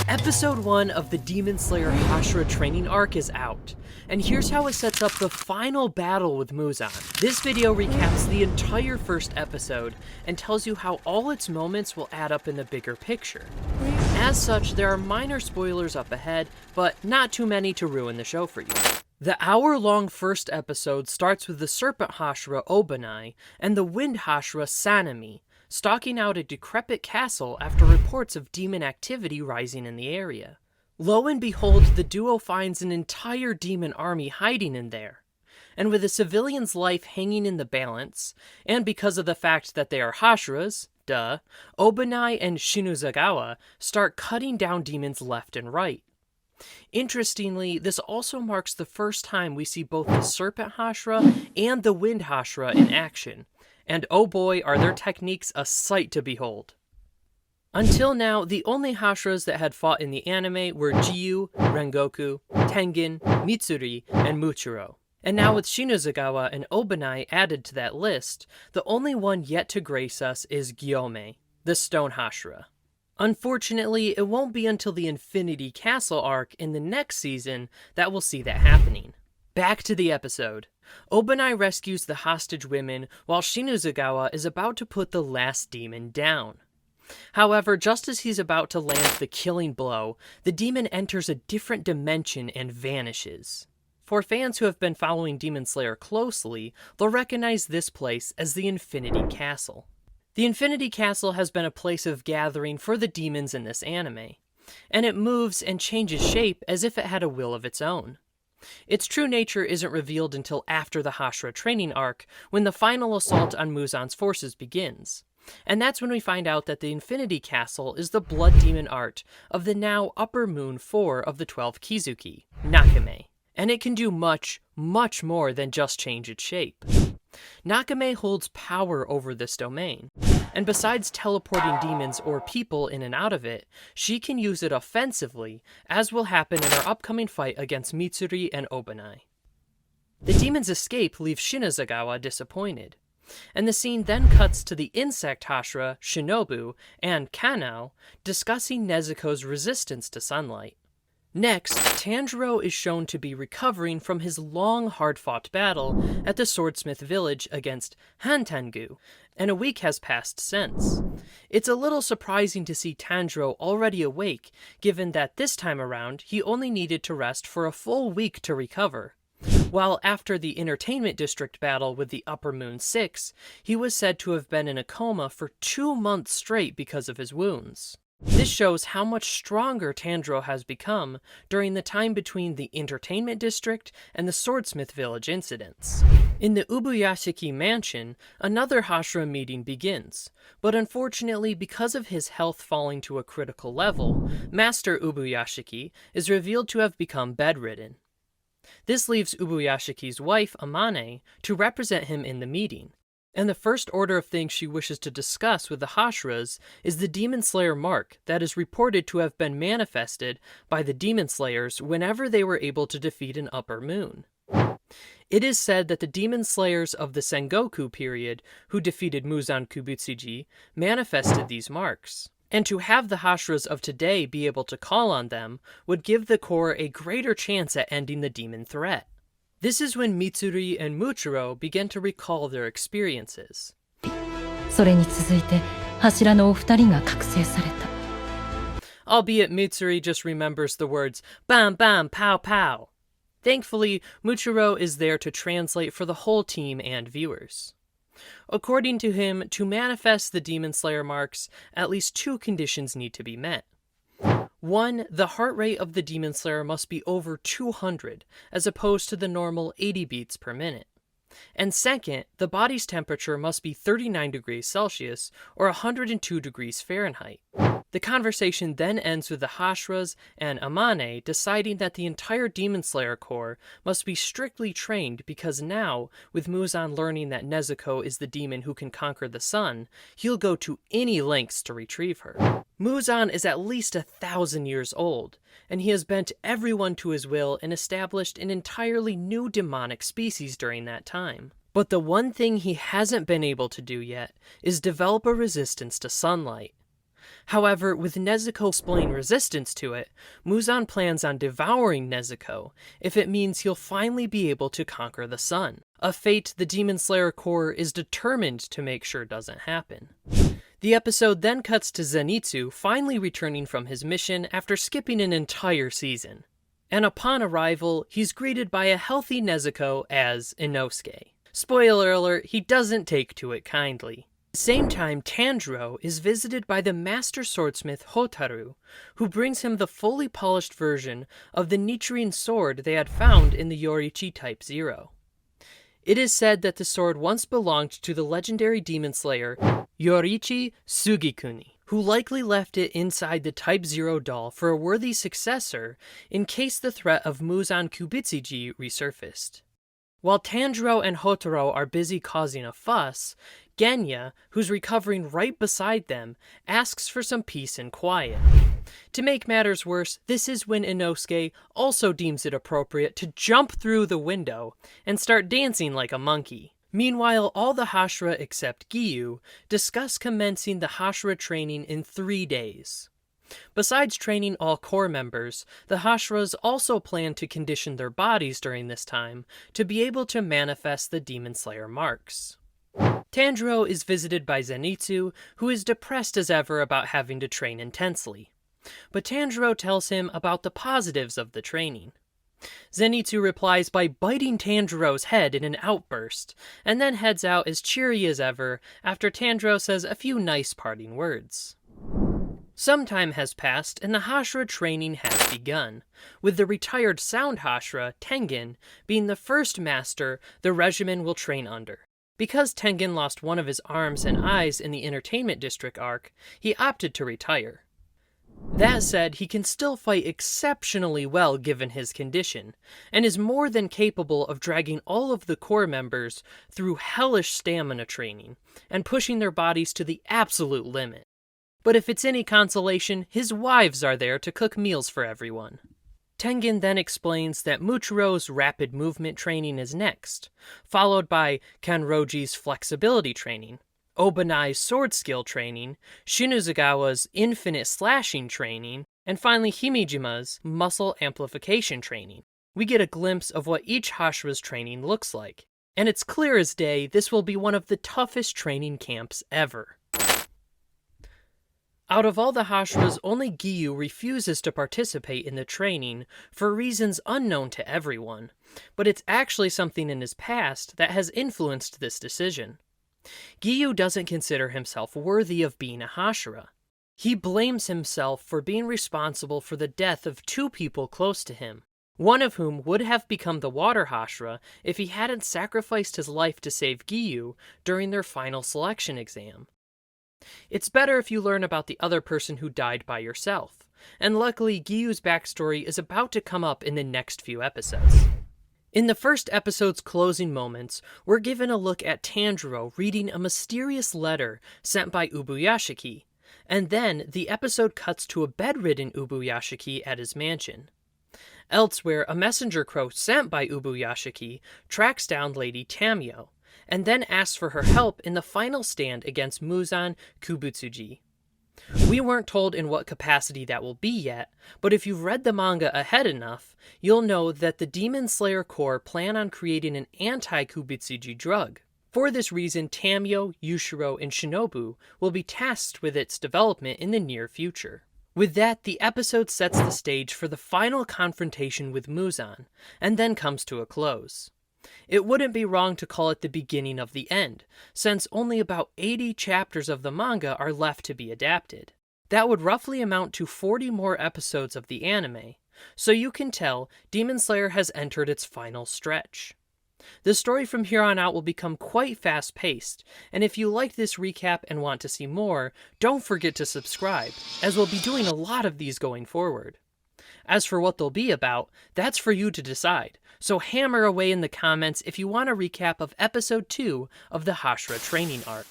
Episode 1 of the Demon Slayer Hashira training arc is out, and here's how it sets up the final battle with Muzan. This video recaps the entire first episode and tells you how all its moments will add up in the bigger picture. As such, there are minor spoilers up ahead, but not too many to ruin the show for you. The hour-long first episode starts with the Serpent Hashira Obanai and the Wind Hashira Sanemi, stalking out a decrepit castle after reports of demon activity rising in the area. Lo and behold, the duo finds an entire demon army hiding in there. And with a civilian's life hanging in the balance, and because of the fact that they are Hashiras, Obanai and Shinuzagawa start cutting down demons left and right. Interestingly, this also marks the first time we see both the Serpent Hashira and the Wind Hashira in action, and oh boy are their techniques a sight to behold. Until now, the only Hashiras that had fought in the anime were Jiyu, Rengoku, Tengen, Mitsuri, and Muchiro. And now with Shinuzagawa and Obanai added to that list, the only one yet to grace us is Gyome, the Stone Hashira. Unfortunately, it won't be until the Infinity Castle arc in the next season that we'll see that happening. Back to the episode. Obanai rescues the hostage women while Shinuzagawa is about to put the last demon down. However, just as he's about to land the killing blow, the demon enters a different dimension and vanishes. For fans who have been following Demon Slayer closely, they'll recognize this place as the Infinity Castle. The Infinity Castle has been a place of gathering for the demons in this anime, and it moves and changes shape as if it had a will of its own. Its true nature isn't revealed until after the Hashira training arc, when the final assault on Muzan's forces begins. And that's when we find out that the Infinity Castle is the blood demon art of the now Upper Moon 4 of the 12 Kizuki, Nakame. And it can do much, much more than just change its shape. Nakame holds power over this domain, and besides teleporting demons or people in and out of it, she can use it offensively, as will happen in our upcoming fight against Mitsuri and Obanai. The demon's escape leaves Shinuzagawa disappointed, and the scene then cuts to the insect Hashira, Shinobu, and Kanao discussing Nezuko's resistance to sunlight. Next, Tanjiro is shown to be recovering from his long, hard-fought battle at the Swordsmith village against Hantengu, and a week has passed since. It's a little surprising to see Tanjiro already awake, given that this time around he only needed to rest for a full week to recover, while after the Entertainment District battle with the Upper Moon 6, he was said to have been in a coma for 2 months straight because of his wounds. This shows how much stronger Tanjiro has become during the time between the Entertainment District and the Swordsmith Village incidents. In the Ubuyashiki mansion, another Hashira meeting begins, but unfortunately because of his health falling to a critical level, Master Ubuyashiki is revealed to have become bedridden. This leaves Ubuyashiki's wife, Amane, to represent him in the meeting. And the first order of things she wishes to discuss with the Hashiras is the Demon Slayer mark that is reported to have been manifested by the Demon Slayers whenever they were able to defeat an Upper Moon. It is said that the Demon Slayers of the Sengoku period, who defeated Muzan Kubutsuji, manifested these marks. And to have the Hashiras of today be able to call on them would give the Corps a greater chance at ending the demon threat. This is when Mitsuri and Muchiro begin to recall their experiences. それに続いて、柱のお二人が覚醒された。Albeit Mitsuri just remembers the words, bam bam pow pow. Thankfully, Muchiro is there to translate for the whole team and viewers. According to him, to manifest the Demon Slayer marks, at least 2 conditions need to be met. 1, the heart rate of the Demon Slayer must be over 200, as opposed to the normal 80 beats per minute. And second, the body's temperature must be 39 degrees Celsius or 102 degrees Fahrenheit. The conversation then ends with the Hashiras and Amane deciding that the entire Demon Slayer Corps must be strictly trained because now, with Muzan learning that Nezuko is the demon who can conquer the sun, he'll go to any lengths to retrieve her. Muzan is at least 1,000 years old, and he has bent everyone to his will and established an entirely new demonic species during that time. But the one thing he hasn't been able to do yet is develop a resistance to sunlight. However, with Nezuko displaying resistance to it, Muzan plans on devouring Nezuko if it means he'll finally be able to conquer the sun, a fate the Demon Slayer Corps is determined to make sure doesn't happen. The episode then cuts to Zenitsu finally returning from his mission after skipping an entire season. And upon arrival, he's greeted by a healthy Nezuko as Inosuke. Spoiler alert, he doesn't take to it kindly. At the same time, Tanjiro is visited by the master swordsmith Hotaru, who brings him the fully polished version of the Nichirin sword they had found in the Yoriichi Type 0. It is said that the sword once belonged to the legendary demon slayer Yoriichi Sugikuni, who likely left it inside the Type 0 doll for a worthy successor in case the threat of Muzan Kubitsuji resurfaced. While Tanjiro and Hotaru are busy causing a fuss, Genya, who's recovering right beside them, asks for some peace and quiet. To make matters worse, this is when Inosuke also deems it appropriate to jump through the window and start dancing like a monkey. Meanwhile, all the Hashira except Giyu discuss commencing the Hashira training in 3 days. Besides training all Corps members, the Hashiras also plan to condition their bodies during this time to be able to manifest the Demon Slayer marks. Tanjiro is visited by Zenitsu, who is depressed as ever about having to train intensely. But Tanjiro tells him about the positives of the training. Zenitsu replies by biting Tanjiro's head in an outburst, and then heads out as cheery as ever after Tanjiro says a few nice parting words. Some time has passed and the Hashira training has begun, with the retired Sound Hashira, Tengen, being the first master the regiment will train under. Because Tengen lost one of his arms and eyes in the Entertainment District arc, he opted to retire. That said, he can still fight exceptionally well given his condition, and is more than capable of dragging all of the Corps members through hellish stamina training, and pushing their bodies to the absolute limit. But if it's any consolation, his wives are there to cook meals for everyone. Tengen then explains that Muchiro's rapid movement training is next, followed by Kanroji's flexibility training, Obanai's sword skill training, Shinuzagawa's infinite slashing training, and finally Himijima's muscle amplification training. We get a glimpse of what each Hashira's training looks like, and it's clear as day this will be one of the toughest training camps ever. Out of all the Hashiras, only Giyu refuses to participate in the training for reasons unknown to everyone, but it's actually something in his past that has influenced this decision. Giyu doesn't consider himself worthy of being a Hashira. He blames himself for being responsible for the death of 2 people close to him, one of whom would have become the Water Hashira if he hadn't sacrificed his life to save Giyu during their final selection exam. It's better if you learn about the other person who died by yourself, and luckily Giyu's backstory is about to come up in the next few episodes. In the first episode's closing moments, we're given a look at Tanjiro reading a mysterious letter sent by Ubuyashiki, and then the episode cuts to a bedridden Ubuyashiki at his mansion. Elsewhere, a messenger crow sent by Ubuyashiki tracks down Lady Tamio, and then asks for her help in the final stand against Muzan Kubitsuji. We weren't told in what capacity that will be yet, but if you've read the manga ahead enough, you'll know that the Demon Slayer Corps plan on creating an anti-Kubitsuji drug. For this reason, Tamio, Yushiro, and Shinobu will be tasked with its development in the near future. With that, the episode sets the stage for the final confrontation with Muzan, and then comes to a close. It wouldn't be wrong to call it the beginning of the end, since only about 80 chapters of the manga are left to be adapted. That would roughly amount to 40 more episodes of the anime, so you can tell Demon Slayer has entered its final stretch. The story from here on out will become quite fast-paced, and if you like this recap and want to see more, don't forget to subscribe, as we'll be doing a lot of these going forward. As for what they'll be about, that's for you to decide, so hammer away in the comments if you want a recap of Episode 2 of the Hashira training arc.